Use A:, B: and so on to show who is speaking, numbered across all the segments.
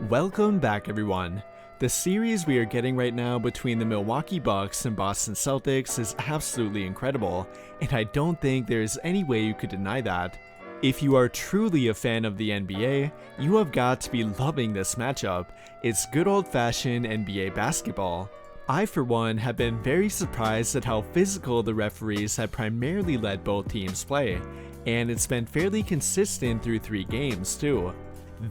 A: Welcome back, everyone. The series we are getting right now between the Milwaukee Bucks and Boston Celtics is absolutely incredible, and I don't think there's any way you could deny that. If you are truly a fan of the NBA, you have got to be loving this matchup. It's good old-fashioned NBA basketball. I, for one, have been very surprised at how physical the referees have primarily let both teams play, and it's been fairly consistent through 3 games, too.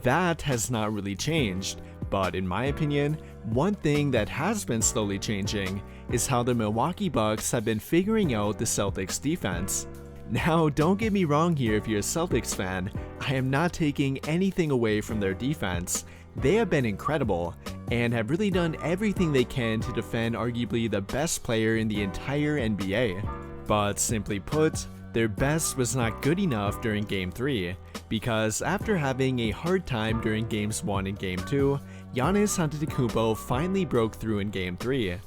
A: That has not really changed, but in my opinion, one thing that has been slowly changing is how the Milwaukee Bucks have been figuring out the Celtics defense. Now, don't get me wrong here if you're a Celtics fan, I am not taking anything away from their defense. They have been incredible, and have really done everything they can to defend arguably the best player in the entire NBA. But simply put, their best was not good enough during Game 3, because after having a hard time during Games 1 and Game 2, Giannis Antetokounmpo finally broke through in Game 3.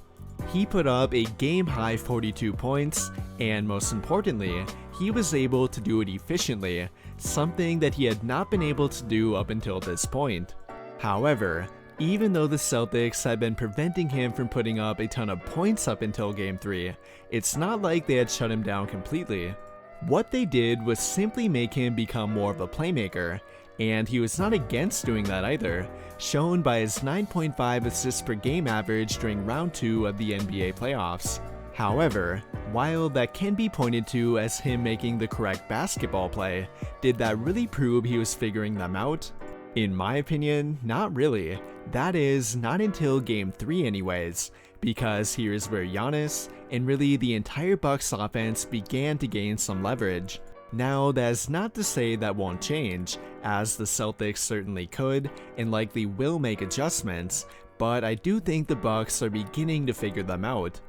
A: He put up a game-high 42 points, and most importantly, he was able to do it efficiently, something that he had not been able to do up until this point. However, even though the Celtics had been preventing him from putting up a ton of points up until Game 3, it's not like they had shut him down completely. What they did was simply make him become more of a playmaker, and he was not against doing that either, shown by his 9.5 assists per game average during round 2 of the NBA playoffs. However, while that can be pointed to as him making the correct basketball play, did that really prove he was figuring them out? In my opinion, not really. That is, not until Game 3 anyways, because here's where Giannis, and really the entire Bucks offense began to gain some leverage. Now, that's not to say that won't change, as the Celtics certainly could, and likely will make adjustments, but I do think the Bucks are beginning to figure them out.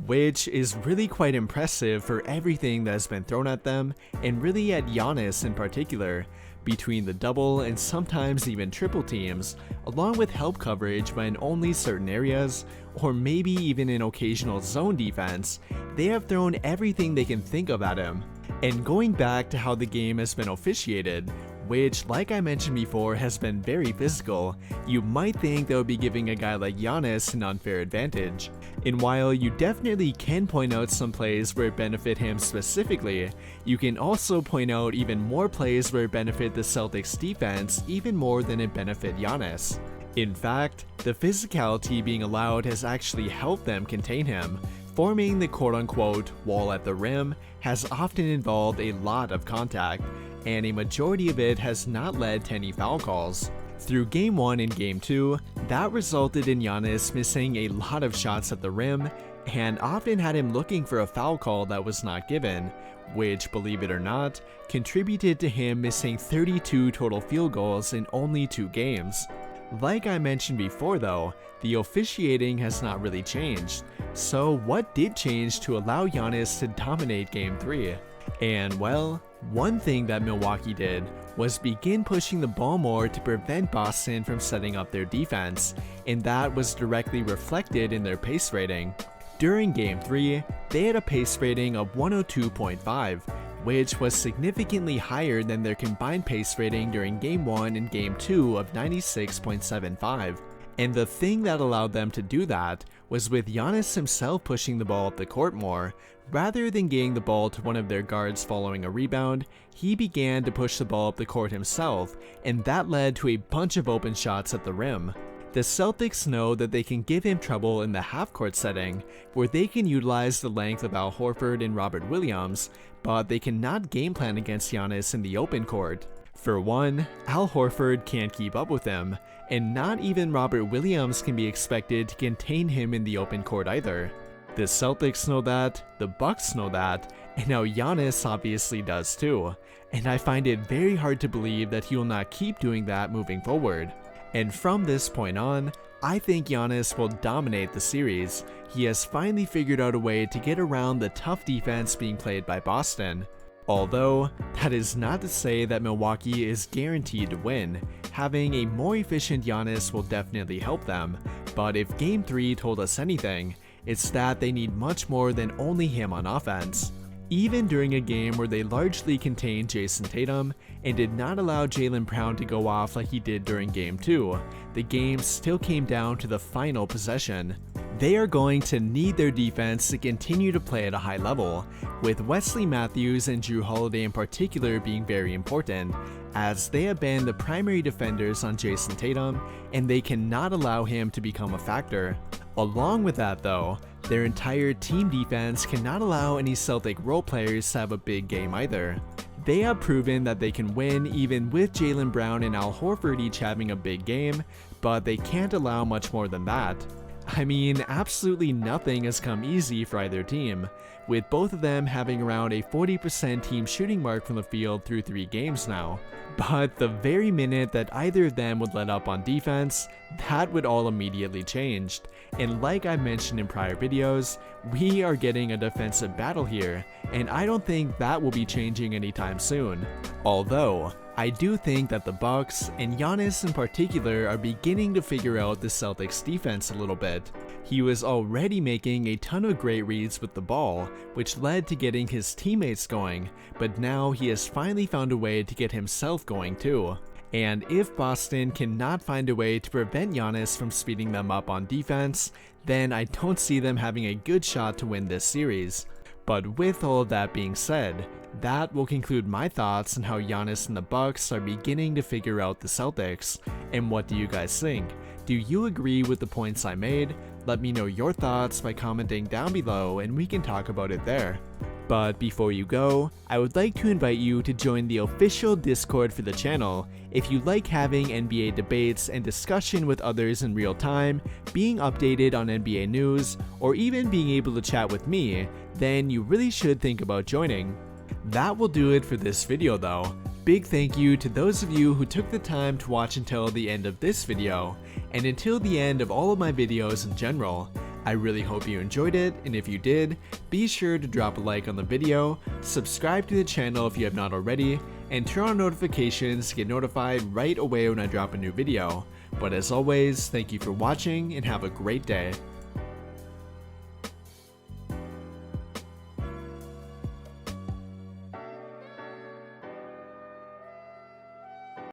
A: Which is really quite impressive for everything that has been thrown at them, and really at Giannis in particular, between the double and sometimes even triple teams, along with help coverage but in only certain areas, or maybe even in occasional zone defense, they have thrown everything they can think of at him. And going back to how the game has been officiated, which, like I mentioned before, has been very physical, you might think they would be giving a guy like Giannis an unfair advantage. And while you definitely can point out some plays where it benefit him specifically, you can also point out even more plays where it benefit the Celtics defense even more than it benefit Giannis. In fact, the physicality being allowed has actually helped them contain him. Forming the quote-unquote wall at the rim has often involved a lot of contact, and a majority of it has not led to any foul calls. Through Game 1 and Game 2, that resulted in Giannis missing a lot of shots at the rim, and often had him looking for a foul call that was not given, which, believe it or not, contributed to him missing 32 total field goals in only 2 games. Like I mentioned before though, the officiating has not really changed, so what did change to allow Giannis to dominate Game 3? And well, one thing that Milwaukee did was begin pushing the ball more to prevent Boston from setting up their defense, and that was directly reflected in their pace rating. During Game 3, they had a pace rating of 102.5, which was significantly higher than their combined pace rating during Game 1 and Game 2 of 96.75. And the thing that allowed them to do that was with Giannis himself pushing the ball up the court more. Rather than getting the ball to one of their guards following a rebound, he began to push the ball up the court himself, and that led to a bunch of open shots at the rim. The Celtics know that they can give him trouble in the half-court setting, where they can utilize the length of Al Horford and Robert Williams, but they cannot game plan against Giannis in the open court. For one, Al Horford can't keep up with him, and not even Robert Williams can be expected to contain him in the open court either. The Celtics know that, the Bucks know that, and now Giannis obviously does too, and I find it very hard to believe that he will not keep doing that moving forward. And from this point on, I think Giannis will dominate the series. He has finally figured out a way to get around the tough defense being played by Boston. Although, that is not to say that Milwaukee is guaranteed to win. Having a more efficient Giannis will definitely help them, but if Game 3 told us anything, it's that they need much more than only him on offense. Even during a game where they largely contained Jason Tatum and did not allow Jaylen Brown to go off like he did during Game 2, the game still came down to the final possession. They are going to need their defense to continue to play at a high level, with Wesley Matthews and Jrue Holiday in particular being very important, as they have been the primary defenders on Jason Tatum and they cannot allow him to become a factor. Along with that though, their entire team defense cannot allow any Celtic role players to have a big game either. They have proven that they can win even with Jaylen Brown and Al Horford each having a big game, but they can't allow much more than that. I mean, absolutely nothing has come easy for either team, with both of them having around a 40% team shooting mark from the field through 3 games now. But the very minute that either of them would let up on defense, that would all immediately change. And like I mentioned in prior videos, we are getting a defensive battle here, and I don't think that will be changing anytime soon. Although, I do think that the Bucks, and Giannis in particular, are beginning to figure out the Celtics defense a little bit. He was already making a ton of great reads with the ball, which led to getting his teammates going, but now he has finally found a way to get himself going too. And if Boston cannot find a way to prevent Giannis from speeding them up on defense, then I don't see them having a good shot to win this series. But with all of that being said, that will conclude my thoughts on how Giannis and the Bucks are beginning to figure out the Celtics. And what do you guys think? Do you agree with the points I made? Let me know your thoughts by commenting down below and we can talk about it there. But before you go, I would like to invite you to join the official Discord for the channel. If you like having NBA debates and discussion with others in real time, being updated on NBA news, or even being able to chat with me, then you really should think about joining. That will do it for this video though. Big thank you to those of you who took the time to watch until the end of this video, and until the end of all of my videos in general. I really hope you enjoyed it, and if you did, be sure to drop a like on the video, subscribe to the channel if you have not already, and turn on notifications to get notified right away when I drop a new video. But as always, thank you for watching and have a great day.